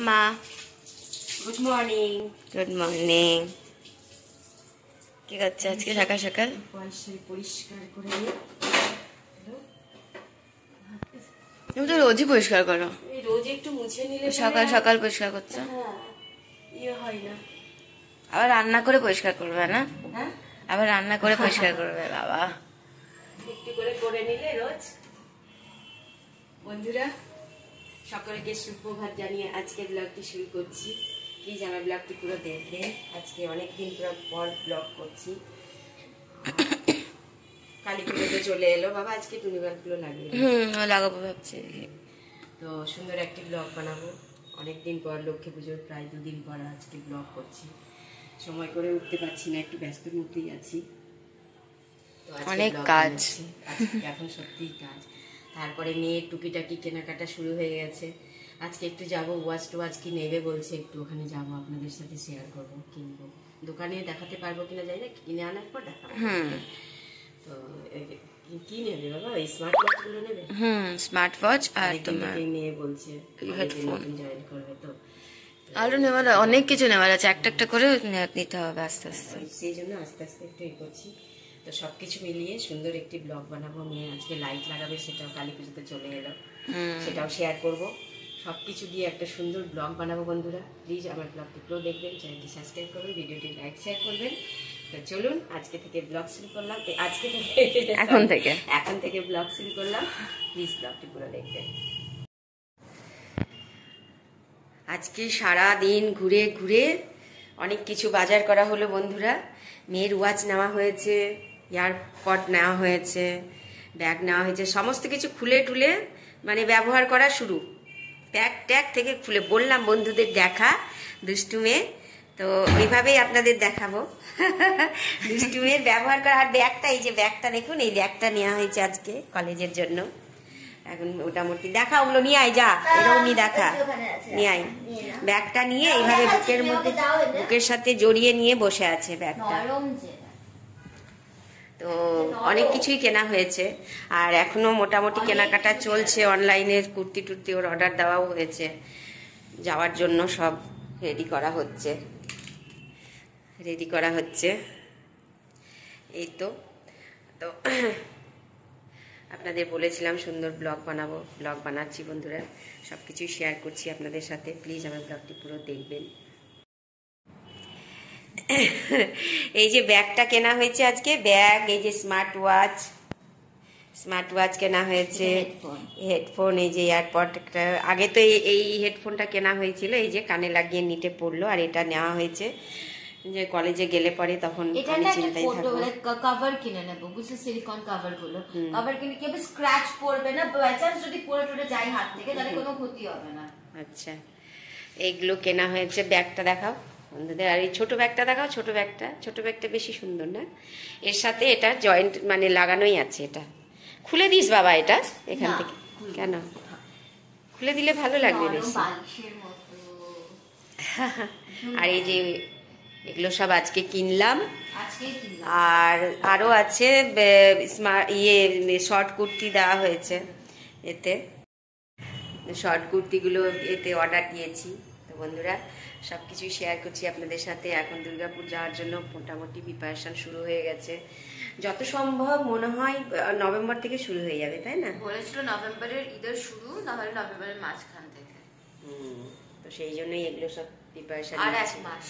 মা। Good morning. Good morning. কি করছে আজকে সকাল সকাল? পরিষ্কার করে তুমি তো রোজই পরিষ্কার করো। রোজ একটু মুছে নিলে সকাল সকাল পরিষ্কার করছো, ইয়ে হয় না। আবার রান্না করে পরিষ্কার করবে না? হ্যাঁ, আবার রান্না করে পরিষ্কার করবে। বাবা, একটু করে করে নিলে রোজ। বন্ধুরা সকলকে সুপ্রভাত জানিয়ে আজকে ব্লগটি শুরু করছি। প্লিজ আমার ব্লগটি পুরো দেখবেন। আজকে অনেকদিন পর ব্লগ করছি। কালী পুজোতে চলে এলো বাবা, আজকে টুনিবাল্বগুলো লাগিয়ে লাগাবো ভাবছি। তো সুন্দর একটি ব্লগ বানাবো। অনেকদিন পর লক্ষ্মী পুজোর প্রায় 2 দিন পর আজকে ব্লগ করছি। সময় করে উঠতে পারছি না, একটু ব্যস্তর মধ্যেই আছি। অনেক কাজ এখন সত্যিই কাজ। তারপরে মেয়ের টুকিটাকি কেনাকাটা শুরু হয়ে গেছে। আজকে একটু যাবো, ওয়াচ কি নেবে বলছে, একটু ওখানে যাবো, আপনাদের সাথে শেয়ার করবো। কিনবো, দোকানে দেখাতে পারবো কিনা জানি না, কিনে আনার পর দেখাবো। তো কি নেবে বাবা? ওই স্মার্ট ওয়াচ গুলো নেবে? স্মার্ট ওয়াচ আর তোমার মেয়ে বলছে হেডফোন জয়েন করবে। তো আরো নেওয়ার অনেক কিছু নেওয়ার আছে, একটা একটা করে নিতে হবে আস্তে আস্তে। সেই জন্য আস্তে আস্তে একটু করছি। তো সবকিছু মিলিয়ে সুন্দর একটি ব্লগ বানাবো। মেয়ে আজকে লাইট লাগাবে, সেটাও কালী পুজোতে চলে এলো, সেটাও শেয়ার করব। সবকিছু দিয়ে একটা সুন্দর ব্লগ বানাবো। বন্ধুরা প্লিজ আমার ব্লগটি পুরো দেখবেন, চ্যানেলটি সাবস্ক্রাইব করবেন, ভিডিওটি লাইক শেয়ার করবেন। তো চলুন আজকে থেকে ব্লগ শুরু করলাম। এখন থেকে ব্লগ শুরু করলাম। প্লিজ ব্লগটি পুরো দেখবেন। আজকে সারা দিন ঘুরে ঘুরে অনেক কিছু বাজার করা হলো বন্ধুরা। মেয়ের ওয়াচ নেওয়া হয়েছে, এয়ারপড নেওয়া হয়েছে, ব্যাগ নেওয়া হয়েছে, সমস্ত কিছু খুলে টুলে মানে ব্যবহার করা শুরু। ট্যাগ থেকে খুলে বললাম বন্ধুদের দেখা, দুষ্টু মেয়ে। তো ওইভাবেই আপনাদের দেখাবো দুষ্টু মেয়ের ব্যবহার করা। আর ব্যাগটা, এই যে ব্যাগটা দেখুন, এই ব্যাগটা নেওয়া হয়েছে আজকে কলেজের জন্য। এখন মোটামুটি দেখা, ওগুলো নিয়ে আয়, যা এরকমই দেখা, নিয়ে আয়। ব্যাগটা নিয়ে এইভাবে বুকের মধ্যে, বুকের সাথে জড়িয়ে নিয়ে বসে আছে ব্যাগটা। তো অনেক কিছুই কেনা হয়েছে, আর এখনো মোটামুটি কেনাকাটা চলছে। অনলাইনের কুর্তি টুর্তি ওর অর্ডার দেওয়াও হয়েছে, যাওয়ার জন্য সব রেডি করা হচ্ছে। এই তো আপনাদের বলেছিলাম সুন্দর ব্লগ বানাবো, ব্লগ বানাচ্ছি বন্ধুরা। সব কিছুই শেয়ার করছি আপনাদের সাথে। প্লিজ আমার ব্লগটি পুরো দেখবেন। এই যে ব্যাগটা কেনা হয়েছে আজকে, ব্যাগ, এই যে স্মার্ট ওয়াচ কেনা হয়েছে, হেডফোন, এই যে এয়ারপড। আগে তো এই হেডফোনটা কেনা হয়েছিল, এই যে কানে লাগিয়ে নিতে পড়লো। আর এটা নেওয়া হয়েছে যে কলেজে গেলে পরে তখন চিন্তাই থাকবো। কভার কিনে নেবো, বুঝছো, সিলিকন কভার গুলো। কভার কিনে কি স্ক্র্যাচ পড়বে না, বাই চান্স যদি পড়ে টড়ে যায় হাত থেকে তাহলে কোনো ক্ষতি হবে না। আচ্ছা, এইগুলো কেনা হয়েছে। ব্যাগটা দেখাও বন্ধুদের, আর এই ছোট ব্যাগটা দেখাও। ছোট ব্যাগটা বেশি সুন্দর না? এর সাথে এটা জয়েন্ট মানে লাগানোই আছে। এটা খুলে দিস বাবা, এটা এখান থেকে। কেন খুলে দিলে ভালো লাগবে বেশি। আর এই যে এগুলো সব আজকে কিনলাম। আর আরো আছে শর্ট কুর্তি দেওয়া হয়েছে, এতে শর্ট কুর্তিগুলো এতে অর্ডার দিয়েছি। তো বন্ধুরা সবকিছুই শেয়ার করছি আপনাদের সাথে। এখন দুর্গাপুর যাওয়ার জন্য মোটামুটি প্রিপারেশন শুরু হয়ে গেছে। যত সম্ভব মনে হয় নভেম্বর থেকে শুরু হয়ে যাবে, তাই না? বলেছিল নভেম্বরের ঈদের শুরু, না হলে নভেম্বরের মাঝখান থেকে। তো সেই জন্যই এগুলো সব প্রিপারেশন। আর এক মাস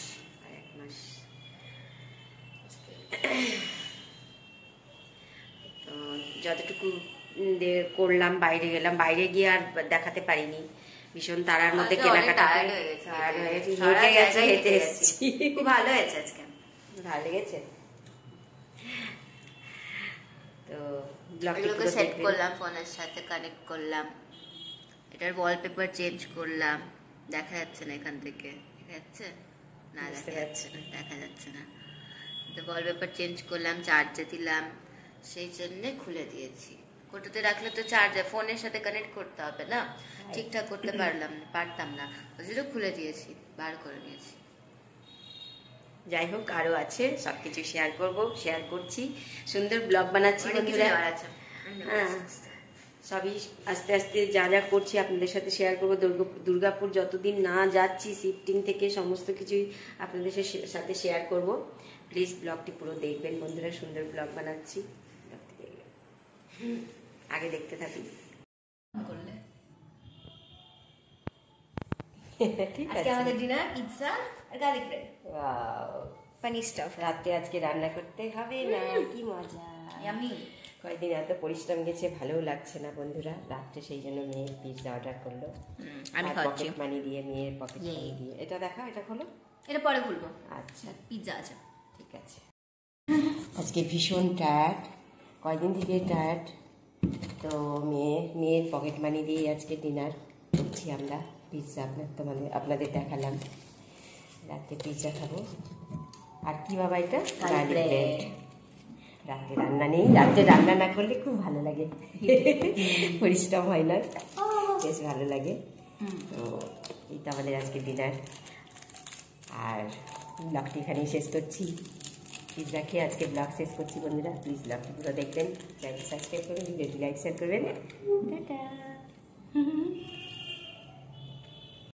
তো যতটুকু করলাম, বাইরে গেলাম, বাইরে গিয়ে আর দেখাতে পারিনি। ভীষণ তারার মধ্যে কেনাকাটা হেঁটে এসেছি। খুব ভালো হয়েছে আজকে, ভালো লেগেছে। তো ব্লগগুলোকে সেট করলাম, ফোনের সাথে কানেক্ট করলাম, এটার ওয়ালপেপার চেঞ্জ করলাম। দেখা যাচ্ছে না এখান থেকে, দেখা যাচ্ছে না? দেখা যাচ্ছে না। তো ওয়ালপেপার চেঞ্জ করলাম, চার্জে দিলাম, সেই জন্যে খুলে দিয়েছি। কোটোতে রাখলে তো চার্জে ফোনের সাথে কানেক্ট করতে হবে না, ঠিকঠাক করতে পারতাম না, ওই জন্য খুলে দিয়েছি, বার করে নিয়েছি। যাই হোক, আরো আছে, সবকিছু শেয়ার করছি। সুন্দর ব্লগ বানাচ্ছি বন্ধুরা। সবই আস্তে আস্তে যা যা করছি আপনাদের সাথে শেয়ার করবো। দুর্গাপুর যতদিন না যাচ্ছি শিফটিং থেকে সমস্ত কিছুই আপনাদের সাথে শেয়ার করব। প্লিজ ব্লগটি পুরো দেখবেন বন্ধুরা, সুন্দর ব্লগ বানাচ্ছি, ব্লগটি দেখবেন, আগে দেখতে থাকি। ঠিক আছে, আমাদের ডিনার পিৎজা আর গার্লিক ব্রেড, পানির স্টাফ। রাতে আজকে রান্না করতে হবে না, কি মজা। ইয়ামি। কয়েকদিন এত পরিশ্রম গেছে, ভালোও লাগছে না বন্ধুরা। রাত্রে সেই জন্য মেয়ের পিৎজা অর্ডার করলো, আমি খাচ্ছি পকেট মানি দিয়ে, মেয়ের পকেট মানি দিয়ে। এটা দেখা, এটা হলো, এটা পরে খুলবো। আচ্ছা পিৎজা আছে, ঠিক আছে। আজকে ভীষণ টায়ার্ড, কয়েকদিন থেকে টায়ার্ড। তো মেয়ের পকেট মানি দিয়ে আজকে ডিনার করছি আমরা। পিৎজা আপনাদের দেখালাম, রাতে পিৎজা খাবো। আর কি বাবা এটা? Garlic bread. রাতে রান্না নেই, রাতে রান্না না করলে খুব ভালো লাগে, পরিশ্রম হয় না, বেশ ভালো লাগে। তো এই তো আমাদের আজকে ডিনার। আর ব্লগটি এখানেই শেষ করছি। পিৎজা খেয়ে আজকে ব্লগ শেষ করছি বন্ধুরা। প্লিজ ব্লগটি পুরো দেখবেন, চ্যানেল সাবস্ক্রাইব করবেন, ভিডিওটি লাইক শেয়ার করবেন। টাটা।